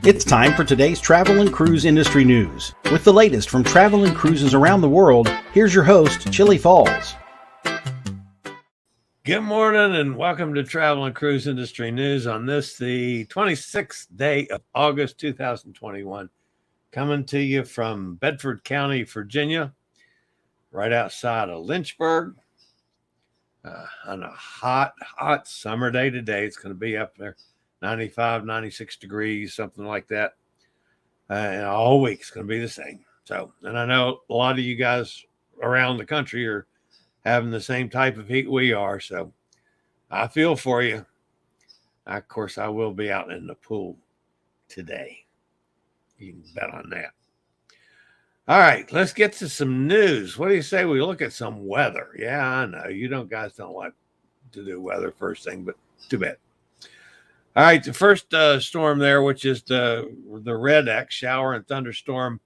It's time for today's travel and cruise industry news. With the latest from travel and cruises around the world, here's your host, Chillie Falls. Good morning and welcome to Travel and Cruise Industry News on this, the 26th day of August 2021. Coming to you from Bedford County, Virginia, right outside of Lynchburg. On a hot summer day today. It's going to be up there 95, 96 degrees, something like that. And all week it's going to be the same. So, and I know a lot of you guys around the country are having the same type of heat we are. So I feel for you. Of course, I will be out in the pool today. You can bet on that. All right, let's get to some news. What do you say we look at some weather? Yeah, I know you guys don't like to do weather first thing, but too bad. All right, the first storm there, which is the Red X, shower and thunderstorm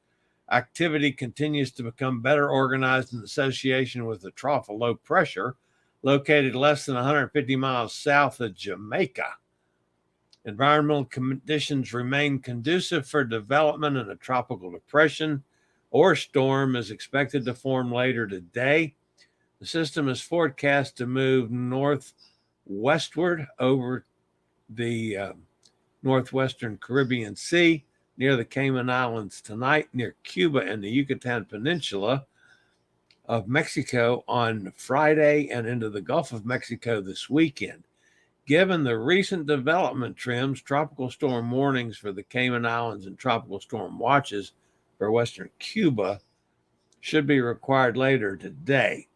activity, continues to become better organized in association with the trough of low pressure located less than 150 miles south of Jamaica. Environmental conditions remain conducive for development, and a tropical depression or storm is expected to form later today. The system is forecast to move northwestward over the northwestern Caribbean Sea near the Cayman Islands tonight, near Cuba and the Yucatan Peninsula of Mexico on Friday, and into the Gulf of Mexico this weekend. Given the recent development trends, tropical storm warnings for the Cayman Islands and tropical storm watches for western Cuba should be required later today.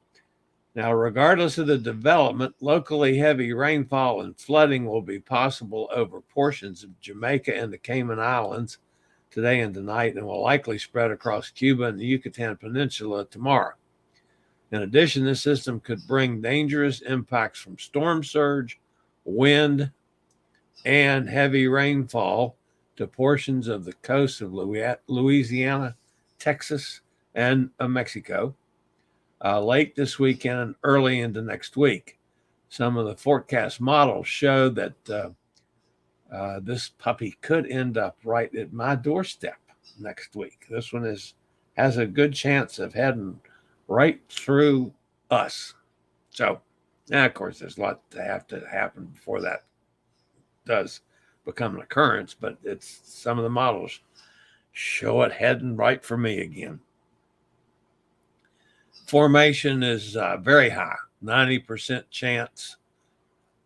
Now, regardless of the development, locally heavy rainfall and flooding will be possible over portions of Jamaica and the Cayman Islands today and tonight, and will likely spread across Cuba and the Yucatan Peninsula tomorrow. In addition, this system could bring dangerous impacts from storm surge, wind, and heavy rainfall to portions of the coast of Louisiana, Texas, and Mexico late this weekend and early into next week. Some of the forecast models show that this puppy could end up right at my doorstep next week. This one has a good chance of heading right through us. So, now, of course, there's a lot to have to happen before that does become an occurrence, but it's some of the models show it heading right for me again. Formation is very high, 90% chance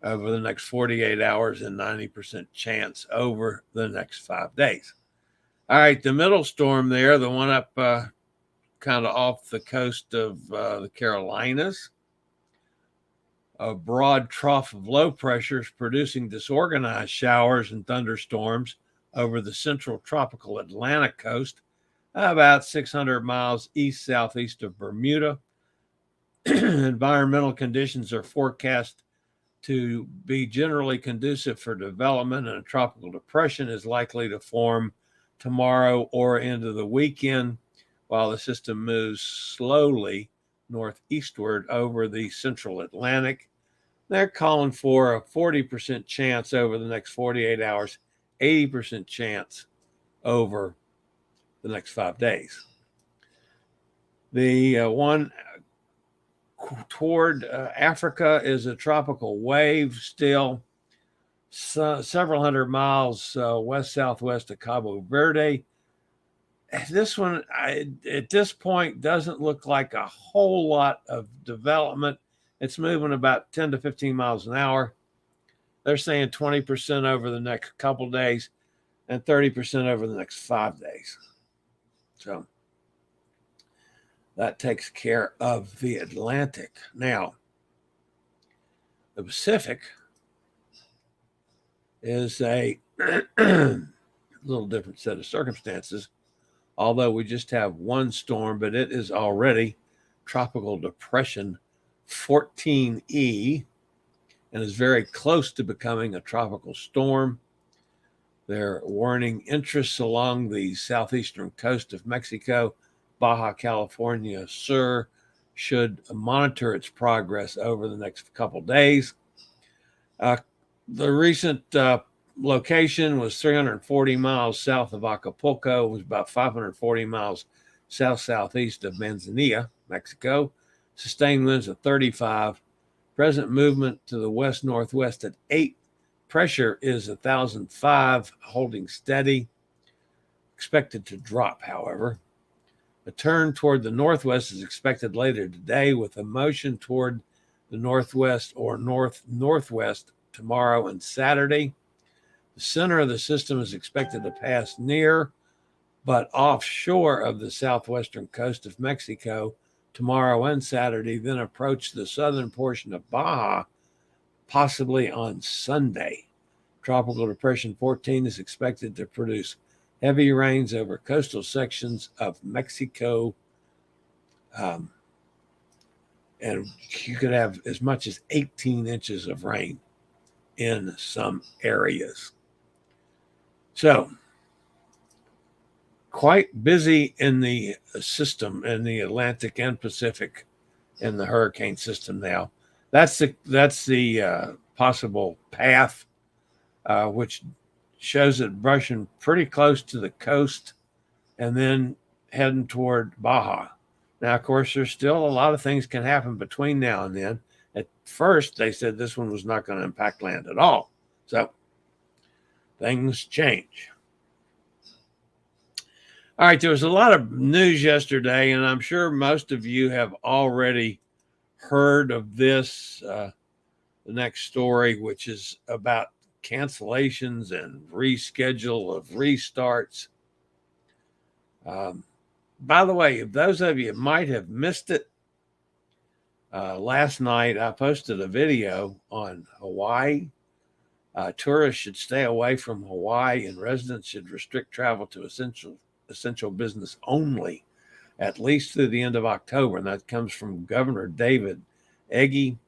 over the next 48 hours and 90% chance over the next 5 days. All right, the middle storm there, the one up kind of off the coast of the Carolinas, a broad trough of low pressures producing disorganized showers and thunderstorms over the central tropical Atlantic coast, about 600 miles east-southeast of Bermuda. Environmental conditions are forecast to be generally conducive for development, and a tropical depression is likely to form tomorrow or into the weekend, while the system moves slowly northeastward over the central Atlantic. They're calling for a 40% chance over the next 48 hours, 80% chance over the next 5 days. The one toward Africa is a tropical wave still, several hundred miles west-southwest of Cabo Verde. This one, at this point, doesn't look like a whole lot of development. It's moving about 10 to 15 miles an hour. They're saying 20% over the next couple days and 30% over the next 5 days. So that takes care of the Atlantic. Now, the Pacific is a little different set of circumstances, although we just have one storm, but it is already Tropical Depression 14E and is very close to becoming a tropical storm. They're warning interests along the southeastern coast of Mexico, Baja California Sur, should monitor its progress over the next couple days. The recent location was 340 miles south of Acapulco. It was about 540 miles south-southeast of Manzanilla, Mexico. Sustained winds of 35. Present movement to the west-northwest at 8. Pressure is 1,005, holding steady. Expected to drop, however. A turn toward the northwest is expected later today, with a motion toward the northwest or north-northwest tomorrow and Saturday. The center of the system is expected to pass near but offshore of the southwestern coast of Mexico tomorrow and Saturday, then approach the southern portion of Baja, possibly on Sunday. Tropical Depression 14 is expected to produce heavy rains over coastal sections of Mexico, and you could have as much as 18 inches of rain in some areas. So, quite busy in the system, in the Atlantic and Pacific, in the hurricane system now. That's the possible path, which shows it brushing pretty close to the coast and then heading toward Baja. Now, of course, there's still a lot of things can happen between now and then. At first, they said this one was not going to impact land at all. So things change. All right, there was a lot of news yesterday, and I'm sure most of you have already heard of this. The next story, which is about cancellations and reschedule of restarts. By the way, if those of you might have missed it, last night I posted a video on Hawaii. Tourists should stay away from Hawaii, and residents should restrict travel to essential business only, at least through the end of October. And that comes from Governor David Ege.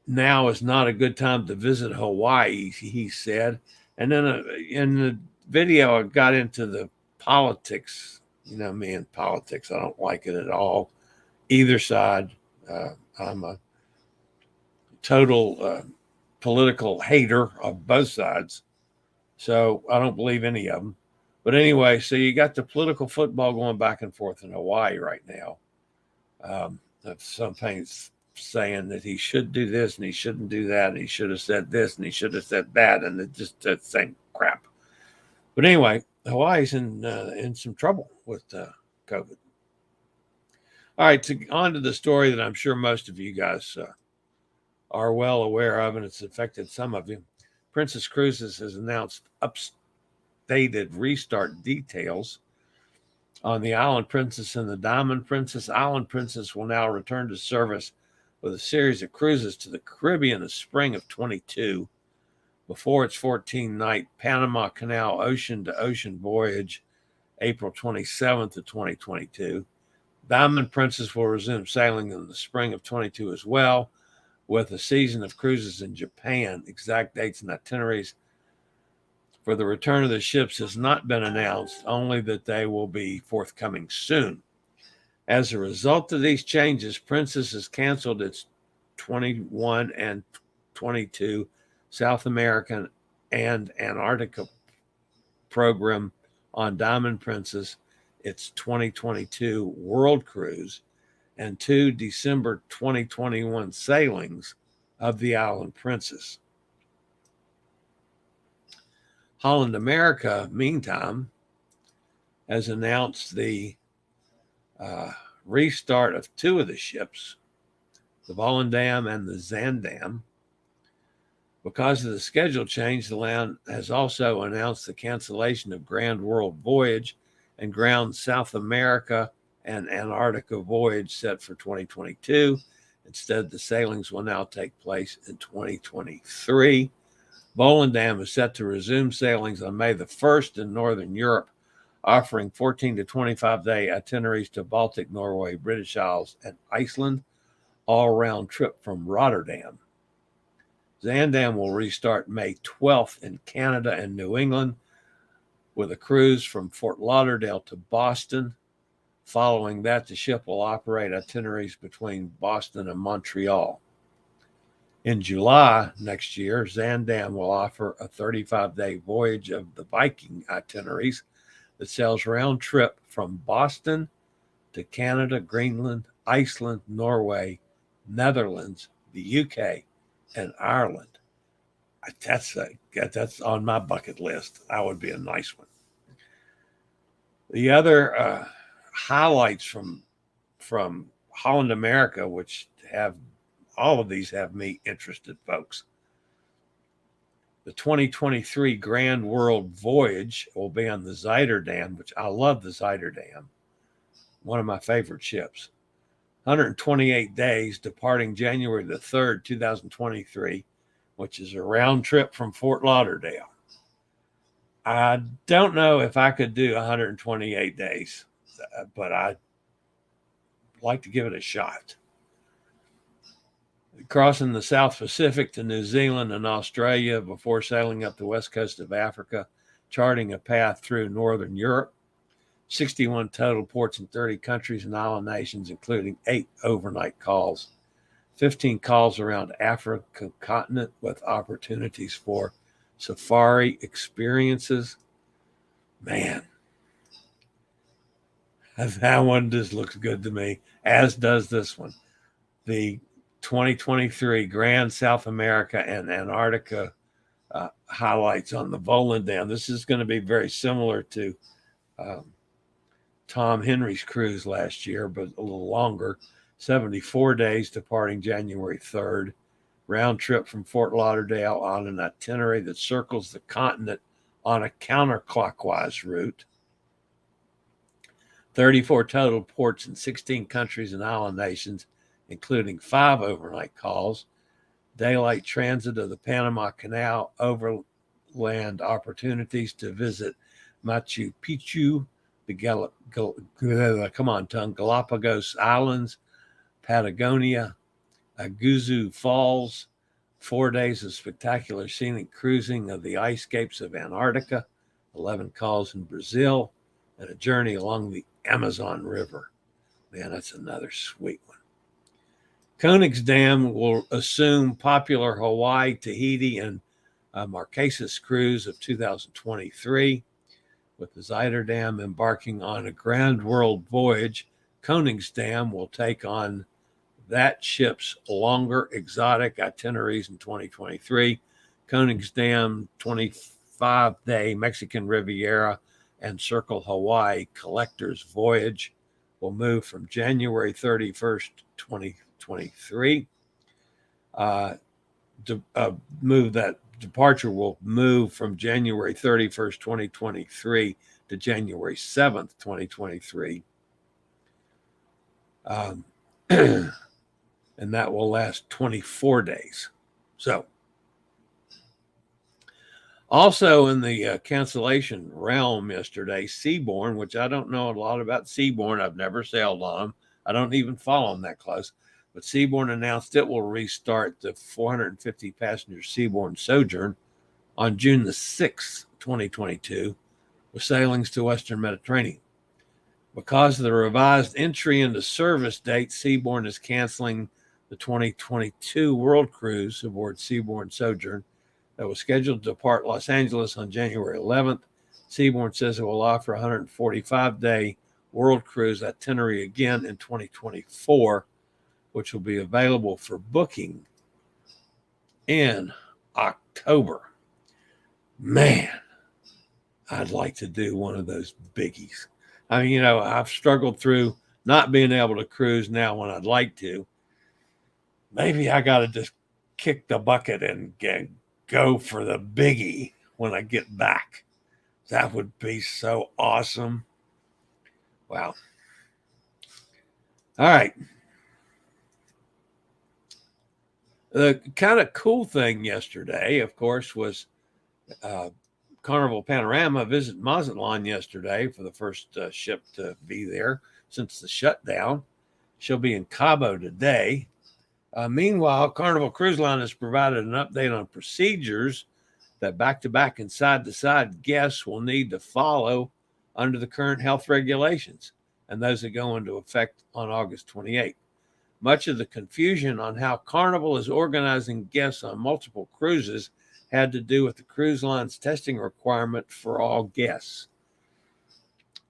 Now is not a good time to visit Hawaii, he said. And then in the video, I got into the politics. You know me and politics. I don't like it at all. Either side. I'm a total political hater of both sides. So I don't believe any of them. But anyway, so you got the political football going back and forth in Hawaii right now. Some things saying that he should do this and he shouldn't do that, and he should have said this and he should have said that, and it's just the same crap. But anyway, Hawaii's in some trouble with COVID. All right, on to the story that I'm sure most of you guys are well aware of, and it's affected some of you. Princess Cruises has announced updated restart details on the Island Princess and the Diamond Princess. Island Princess will now return to service with a series of cruises to the Caribbean in the spring of 22 before its 14-night Panama Canal ocean-to-ocean voyage, April 27th of 2022. Diamond Princess will resume sailing in the spring of 22 as well, with a season of cruises in Japan. Exact dates and itineraries for the return of the ships has not been announced, only that they will be forthcoming soon. As a result of these changes, Princess has canceled its 21 and 22 South American and Antarctica program on Diamond Princess, its 2022 World Cruise, and 2 December 2021 sailings of the Island Princess. Holland America, meantime, has announced the restart of 2 of the ships, the Volendam and the Zandam. Because of the schedule change, the land has also announced the cancellation of Grand Voyage and Ground South America and Antarctica Voyage set for 2022. Instead, the sailings will now take place in 2023. Volendam is set to resume sailings on May the 1st in Northern Europe, offering 14 to 25-day itineraries to Baltic, Norway, British Isles, and Iceland, all round trip from Rotterdam. Zandam will restart May 12th in Canada and New England with a cruise from Fort Lauderdale to Boston. Following that, the ship will operate itineraries between Boston and Montreal. In July next year, Zaandam will offer a 35-day Voyage of the Viking itineraries that sails round trip from Boston to Canada, Greenland, Iceland, Norway, Netherlands, the UK, and Ireland. That's on my bucket list. That would be a nice one. The other highlights from Holland America, which have all of these have me interested, folks. The 2023 Grand World Voyage will be on the Zuiderdam, which I love the Zuiderdam, one of my favorite ships. 128 days, departing January the 3rd, 2023, which is a round trip from Fort Lauderdale. I don't know if I could do 128 days, but I'd like to give it a shot. Crossing the South Pacific to New Zealand and Australia before sailing up the west coast of Africa, charting a path through Northern Europe. 61 total ports in 30 countries and island nations, including 8 overnight calls. 15 calls around Africa continent with opportunities for safari experiences. Man, that one just looks good to me, as does this one. The 2023 Grand South America and Antarctica highlights on the Volendam. This is going to be very similar to Tom Henry's cruise last year, but a little longer. 74 days, departing January 3rd. Round trip from Fort Lauderdale on an itinerary that circles the continent on a counterclockwise route. 34 total ports in 16 countries and island nations, including 5 overnight calls. Daylight transit of the Panama Canal, overland opportunities to visit Machu Picchu, the Galapagos Islands, Patagonia, Iguazu Falls, 4 days of spectacular scenic cruising of the ice capes of Antarctica, 11 calls in Brazil, and a journey along the Amazon River. Man, that's another sweet one. Koningsdam will assume popular Hawaii, Tahiti, and Marquesas cruise of 2023. With the Zuiderdam embarking on a Grand World Voyage, Koningsdam will take on that ship's longer exotic itineraries in 2023. Koningsdam 25-day Mexican Riviera and Circle Hawaii Collector's Voyage will move from January 31st, 2023. That departure will move from January 31st, 2023 to January 7th, 2023. And that will last 24 days. So, also in the cancellation realm yesterday, Seabourn, which I don't know a lot about Seabourn. I've never sailed on them. I don't even follow them that close. But Seabourn announced it will restart the 450-passenger Seabourn Sojourn on June the 6th, 2022, with sailings to Western Mediterranean. Because of the revised entry into service date, Seabourn is canceling the 2022 World Cruise aboard Seabourn Sojourn that was scheduled to depart Los Angeles on January 11th. Seabourn says it will offer a 145-day World Cruise itinerary again in 2024, which will be available for booking in October. Man, I'd like to do one of those biggies. I mean, I've struggled through not being able to cruise now when I'd like to. Maybe I got to just kick the bucket and go for the biggie when I get back. That would be so awesome. Wow. All right. The kind of cool thing yesterday, of course, was Carnival Panorama visit Mazatlan yesterday for the first ship to be there since the shutdown. She'll be in Cabo today. Meanwhile, Carnival Cruise Line has provided an update on procedures that back-to-back and side-to-side guests will need to follow under the current health regulations, and those that go into effect on August 28th. Much of the confusion on how Carnival is organizing guests on multiple cruises had to do with the cruise line's testing requirement for all guests.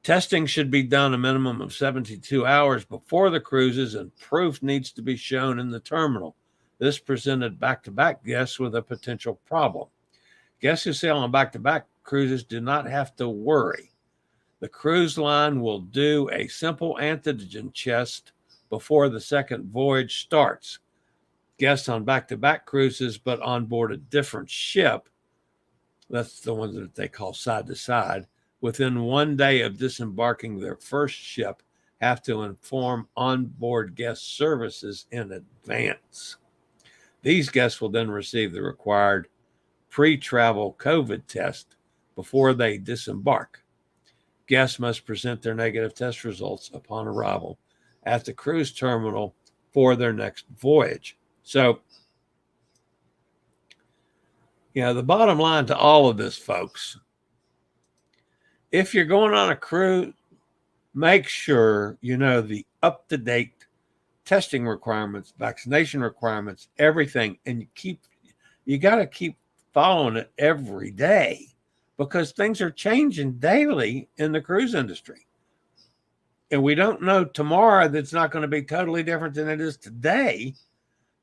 Testing should be done a minimum of 72 hours before the cruises, and proof needs to be shown in the terminal. This presented back-to-back guests with a potential problem. Guests who sail on back-to-back cruises do not have to worry. The cruise line will do a simple antigen test before the second voyage starts. Guests on back-to-back cruises, but on board a different ship, that's the one that they call side-to-side, within 1 day of disembarking their first ship, have to inform onboard guest services in advance. These guests will then receive the required pre-travel COVID test before they disembark. Guests must present their negative test results upon arrival at the cruise terminal for their next voyage. So, the bottom line to all of this, folks, if you're going on a cruise, make sure you know the up-to-date testing requirements, vaccination requirements, everything, and you got to keep following it every day, because things are changing daily in the cruise industry. And we don't know tomorrow that's not going to be totally different than it is today.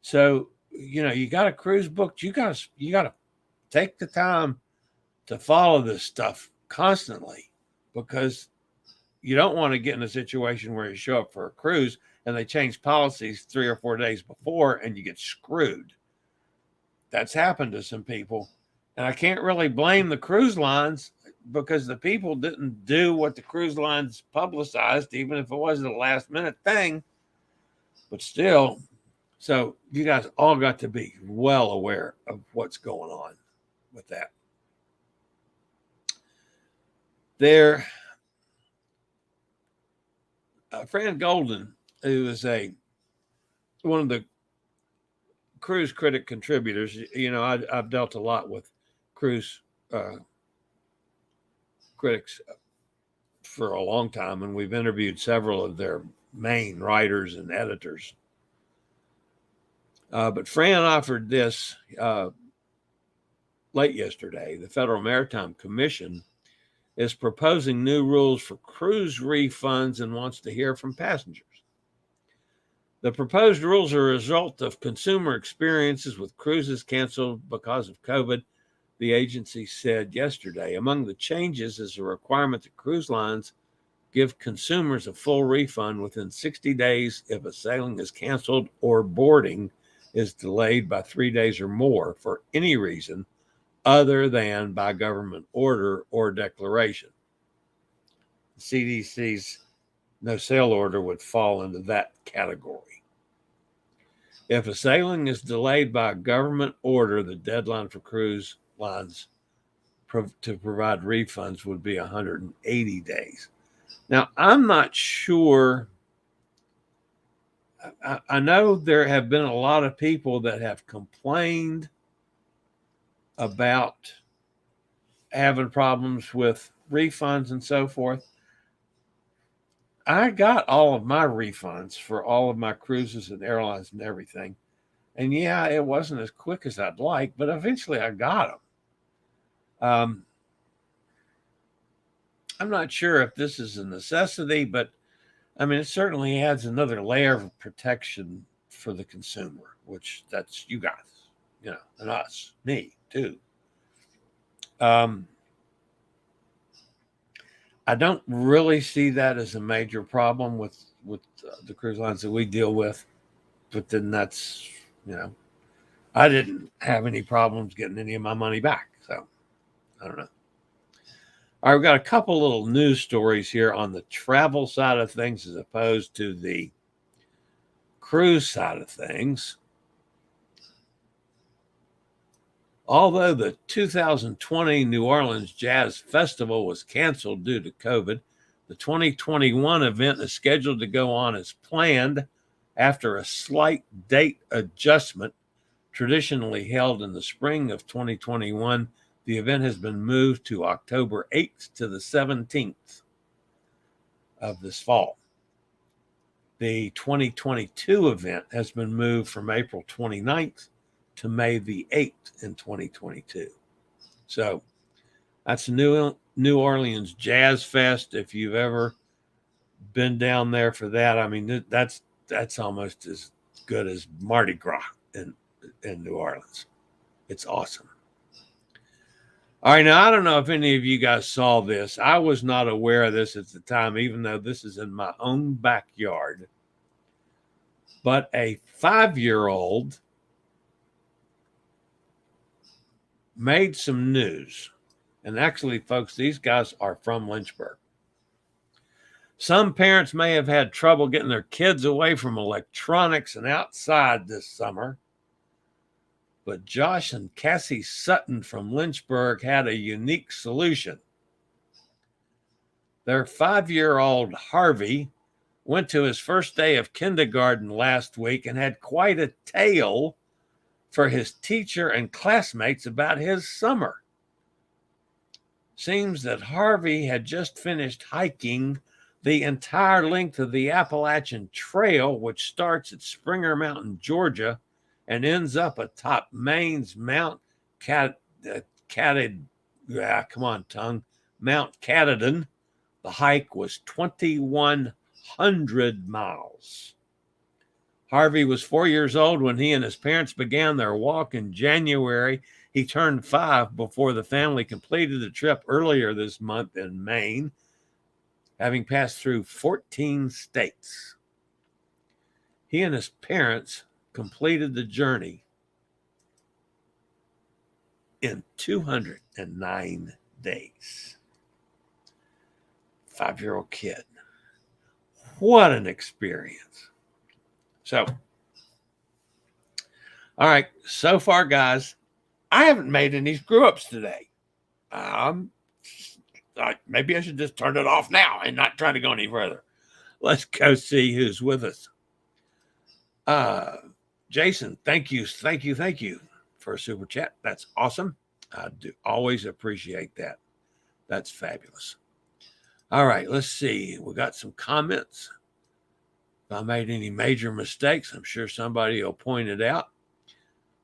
So, you got a cruise booked, you got to take the time to follow this stuff constantly, because you don't want to get in a situation where you show up for a cruise and they change policies 3 or 4 days before and you get screwed. That's happened to some people. And I can't really blame the cruise lines, because the people didn't do what the cruise lines publicized, even if it wasn't a last minute thing. But still, so you guys all got to be well aware of what's going on with that. There, Fran Golden, who is one of the cruise critic contributors, I've dealt a lot with cruise critics for a long time, and we've interviewed several of their main writers and editors. But Fran offered this late yesterday. The Federal Maritime Commission is proposing new rules for cruise refunds and wants to hear from passengers. The proposed rules are a result of consumer experiences with cruises canceled because of COVID, the agency said yesterday. Among the changes is a requirement that cruise lines give consumers a full refund within 60 days if a sailing is canceled or boarding is delayed by 3 days or more for any reason other than by government order or declaration. The CDC's no sail order would fall into that category. If a sailing is delayed by a government order, the deadline for cruise lines to provide refunds would be 180 days. Now, I'm not sure. I know there have been a lot of people that have complained about having problems with refunds and so forth. I got all of my refunds for all of my cruises and airlines and everything. And yeah, it wasn't as quick as I'd like, but eventually I got them. I'm not sure if this is a necessity, but I mean, it certainly adds another layer of protection for the consumer, which that's you guys, and us, me too. I don't really see that as a major problem with the cruise lines that we deal with, but then that's, I didn't have any problems getting any of my money back. So I don't know. All right, we've got a couple little news stories here on the travel side of things as opposed to the cruise side of things. Although the 2020 New Orleans Jazz Festival was canceled due to COVID, the 2021 event is scheduled to go on as planned after a slight date adjustment. Traditionally held in the spring of 2021, the event has been moved to October 8th to the 17th of this fall. The 2022 event has been moved from April 29th to May the 8th in 2022. So that's New Orleans Jazz Fest. If you've ever been down there for that, I mean, that's almost as good as Mardi Gras in New Orleans. It's awesome. All right, now I don't know if any of you guys saw this. I was not aware of this at the time, even though this is in my own backyard. But a 5-year-old made some news. And actually, folks, these guys are from Lynchburg. Some parents may have had trouble getting their kids away from electronics and outside this summer. But Josh and Cassie Sutton from Lynchburg had a unique solution. Their 5-year-old Harvey went to his first day of kindergarten last week and had quite a tale for his teacher and classmates about his summer. Seems that Harvey had just finished hiking the entire length of the Appalachian Trail, which starts at Springer Mountain, Georgia, and ends up atop Maine's Mount Katahdin. The hike was 2,100 miles. Harvey was 4 years old when he and his parents began their walk in January. He turned 5 before the family completed the trip earlier this month in Maine, having passed through 14 states. He and his parents completed the journey in 209 days. 5-year-old kid. What an experience. So, all right, so far, guys, I haven't made any screw-ups today. Maybe I should just turn it off now and not try to go any further. Let's go see who's with us. Jason, thank you for a super chat. That's awesome. I do always appreciate that. That's fabulous. All right, let's see. We got some comments. If I made any major mistakes, I'm sure somebody will point it out.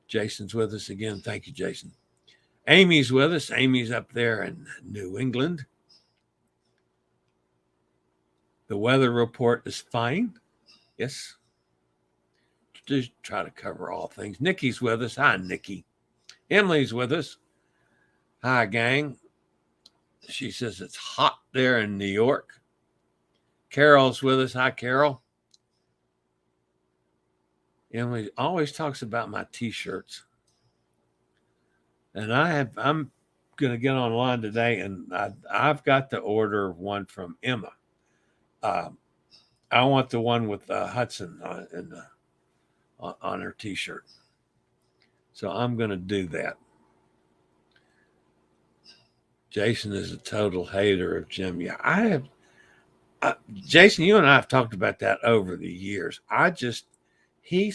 Jason's with us again. Thank you, Jason. Amy's with us. Amy's up there in New England. The weather report is fine. Yes. Just try to cover all things. Nikki's with us. Hi, Nikki. Emily's with us. Hi, gang. She says it's hot there in New York. Carol's with us. Hi, Carol. Emily always talks about my T-shirts. And I'm going to get online today, and I've got to order one from Emma. I want the one with Hudson on her T-shirt. So I'm going to do that. Jason is a total hater of Jim. Yeah, I have. Jason, you and I have talked about that over the years. He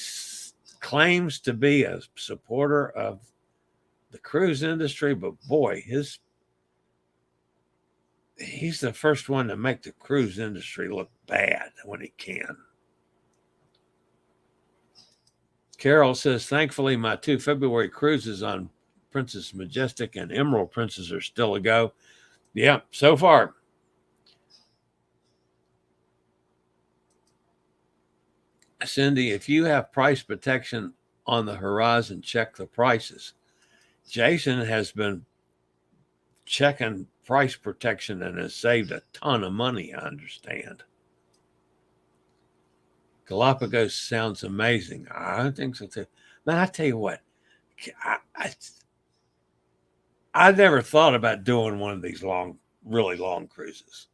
claims to be a supporter of the cruise industry, but boy, he's the first one to make the cruise industry look bad when he can. Carol says, thankfully, my 2 February cruises on Princess Majestic and Emerald Princess are still a go. Yeah, so far. Cindy, if you have price protection on the horizon, check the prices. Jason has been checking price protection and has saved a ton of money, I understand. Galapagos sounds amazing. I think so too. Man, I tell you what, I never thought about doing one of these really long cruises.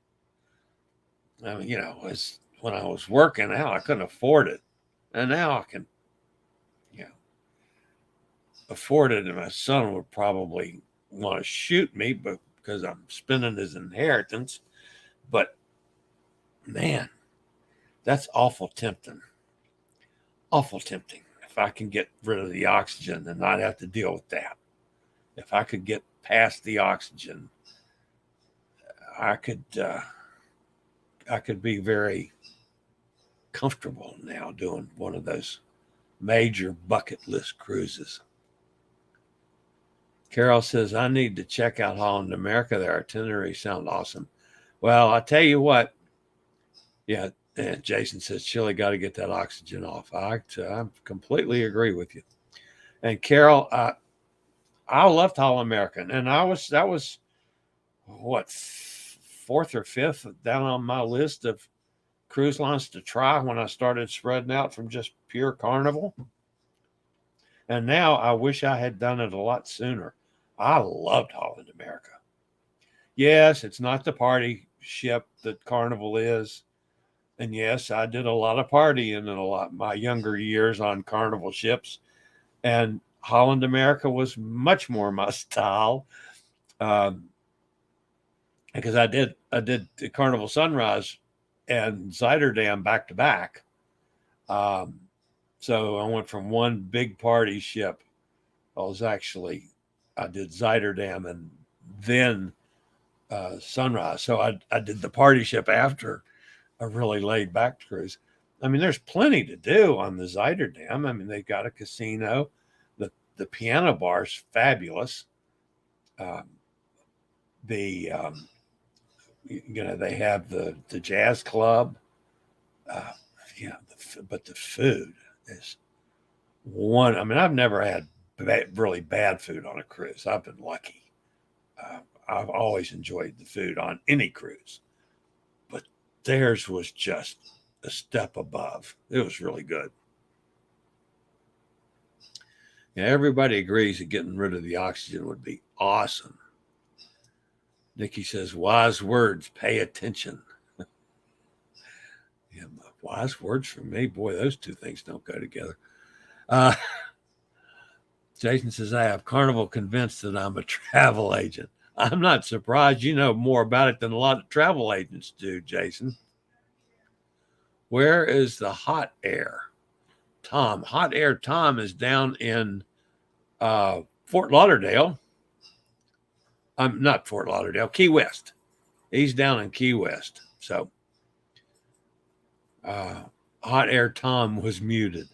I mean, when I was working out, I couldn't afford it. And now I can, afford it. And my son would probably want to shoot me because I'm spending his inheritance. But man, that's awful tempting. Awful tempting. If I can get rid of the oxygen and not have to deal with that. If I could get past the oxygen, I could be very comfortable now doing one of those major bucket list cruises. Carol says, I need to check out Holland America. Their itineraries sound awesome. Well, I tell you what, yeah, and Jason says, Chillie, got to get that oxygen off. I completely agree with you. And Carol, I loved Holland America. And that was what, fourth or fifth down on my list of cruise lines to try when I started spreading out from just pure Carnival. And now I wish I had done it a lot sooner. I loved Holland America. Yes, it's not the party ship that Carnival is. And yes, I did a lot of partying in a lot my younger years on Carnival ships. And Holland America was much more my style. Because I did the Carnival Sunrise and Zuiderdam back to back. So I went from one big party ship. I did Zuiderdam and then Sunrise. So I did the party ship after a really laid back cruise. I mean, there's plenty to do on the Zuiderdam. I mean, they've got a casino. The piano bar's fabulous. They have the jazz club. But the food is one. I mean, I've never had really bad food on a cruise. I've been lucky. I've always enjoyed the food on any cruise, but theirs was just a step above. It was really good. Yeah, everybody agrees that getting rid of the oxygen would be awesome. Nikki says, wise words, pay attention. Yeah, wise words from me. Boy, those two things don't go together. Jason says, I have Carnival convinced that I'm a travel agent. I'm not surprised. You know more about it than a lot of travel agents do, Jason. Where is the hot air? Tom. Hot air Tom is down in Fort Lauderdale. Not Fort Lauderdale, Key West. He's down in Key West. So hot air Tom was muted.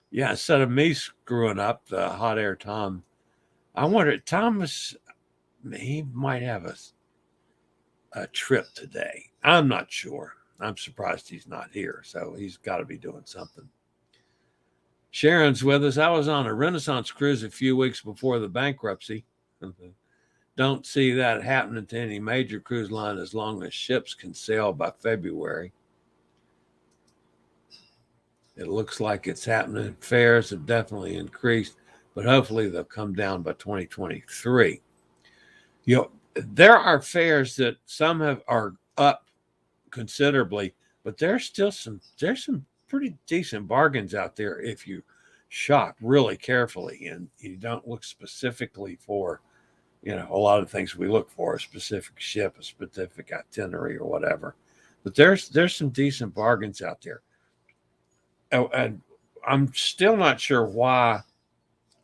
Yeah, instead of me screwing up the hot air Tom, I wonder, he might have a trip today. I'm not sure. I'm surprised he's not here. So he's got to be doing something. Sharon's with us. I was on a Renaissance cruise a few weeks before the bankruptcy. Don't see that happening to any major cruise line as long as ships can sail by February. It looks like it's happening. Fares have definitely increased, but hopefully they'll come down by 2023. There are fares that some are up considerably, but there's some pretty decent bargains out there if you shop really carefully and you don't look specifically for, a lot of things we look for, a specific ship, a specific itinerary or whatever. But there's some decent bargains out there. And I'm still not sure why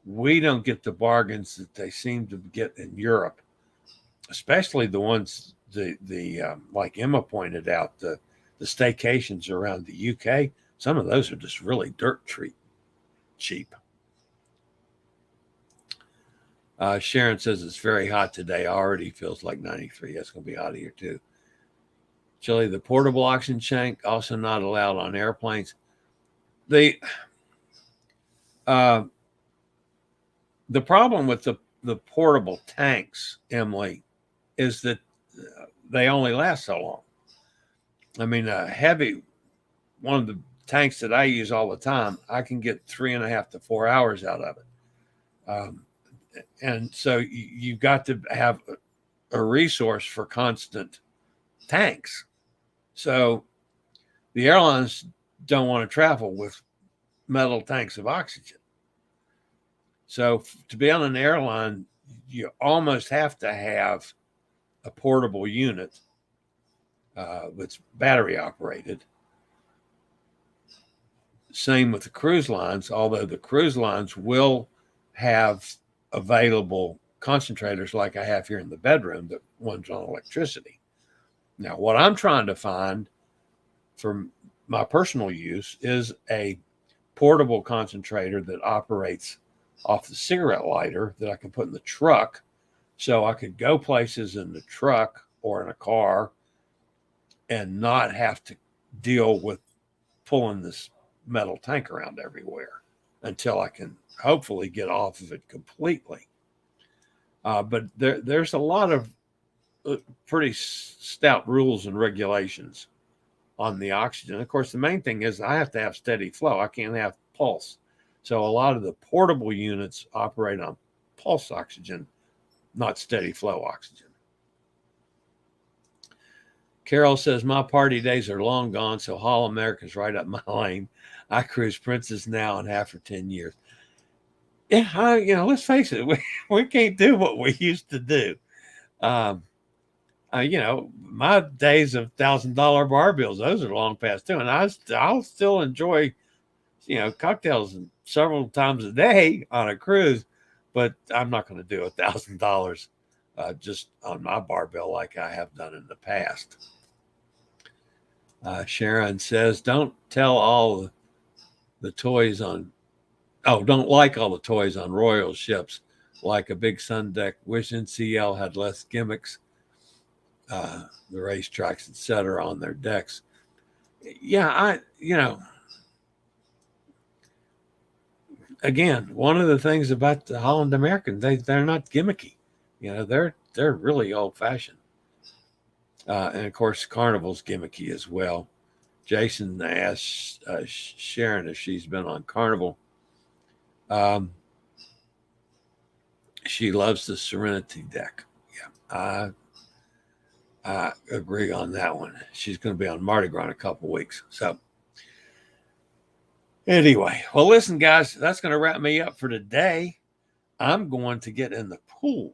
we don't get the bargains that they seem to get in Europe, especially the ones like Emma pointed out, the staycations around the UK. Some of those are just really dirt cheap. Sharon says it's very hot today. Already feels like 93. That's going to be hot here too. Chillie, the portable oxygen tank also not allowed on airplanes. The problem with the portable tanks, Emily, is that they only last so long. I mean, one of the tanks that I use all the time, I can get 3.5 to 4 hours out of it. And so you've got to have a resource for constant tanks. So the airlines don't want to travel with metal tanks of oxygen. So to be on an airline, you almost have to have a portable unit that's battery operated. Same with the cruise lines, although the cruise lines will have available concentrators like I have here in the bedroom that runs on electricity. Now, what I'm trying to find for my personal use is a portable concentrator that operates off the cigarette lighter that I can put in the truck, so I could go places in the truck or in a car and not have to deal with pulling this metal tank around everywhere until I can hopefully get off of it completely. But there's a lot of pretty stout rules and regulations on the oxygen. Of course, the main thing is I have to have steady flow. I can't have pulse. So a lot of the portable units operate on pulse oxygen, not steady flow oxygen. Carol says, my party days are long gone, so Holland America's right up my lane. I cruise Princess now and have for 10 years. Yeah, let's face it, we can't do what we used to do. My days of $1,000 bar bills, those are long past too. And I'll still enjoy, cocktails several times a day on a cruise, but I'm not going to do $1,000 just on my bar bill like I have done in the past. Sharon says, don't like all the toys on Royal ships, like a big sun deck. Wish NCL had less gimmicks, the racetracks, etc. on their decks. Yeah, again, one of the things about the Holland American, they're not gimmicky. They're really old fashioned. And of course, Carnival's gimmicky as well. Jason asked Sharon if she's been on Carnival. She loves the Serenity deck. Yeah, I agree on that one. She's going to be on Mardi Gras in a couple weeks. So anyway, well, listen, guys, that's going to wrap me up for today. I'm going to get in the pool,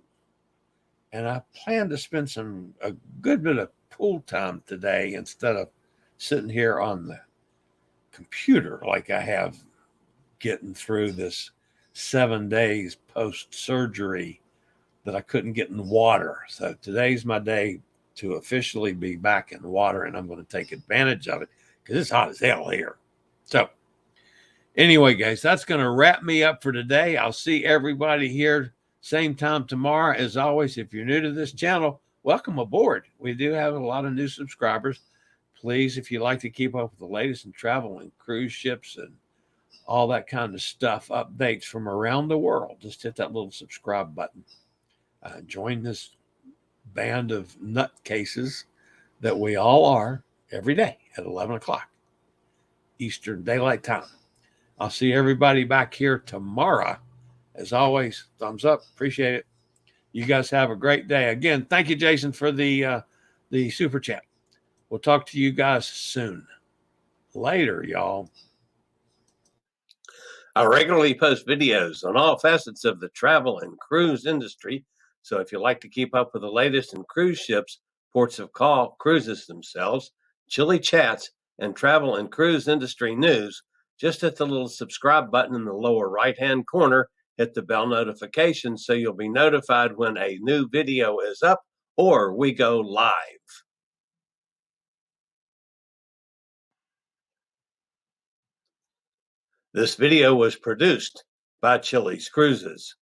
and I plan to spend a good bit of pool time today instead of sitting here on the computer like I have getting through this 7 days post-surgery that I couldn't get in the water. So today's my day to officially be back in the water, and I'm going to take advantage of it because it's hot as hell here. So anyway, guys, that's going to wrap me up for today. I'll see everybody here same time tomorrow. As always, if you're new to this channel, welcome aboard. We do have a lot of new subscribers. Please, if you like to keep up with the latest in travel and cruise ships and all that kind of stuff, updates from around the world, just hit that little subscribe button. Join this band of nutcases that we all are every day at 11 o'clock Eastern Daylight Time. I'll see everybody back here tomorrow. As always, thumbs up. Appreciate it. You guys have a great day. Again, thank you, Jason, for the super chat. We'll talk to you guys soon. Later, y'all. I regularly post videos on all facets of the travel and cruise industry. So if you like to keep up with the latest in cruise ships, ports of call, cruises themselves, Chillie chats, and travel and cruise industry news, just hit the little subscribe button in the lower right-hand corner. Hit the bell notification so you'll be notified when a new video is up or we go live. This video was produced by Chillie's Cruises.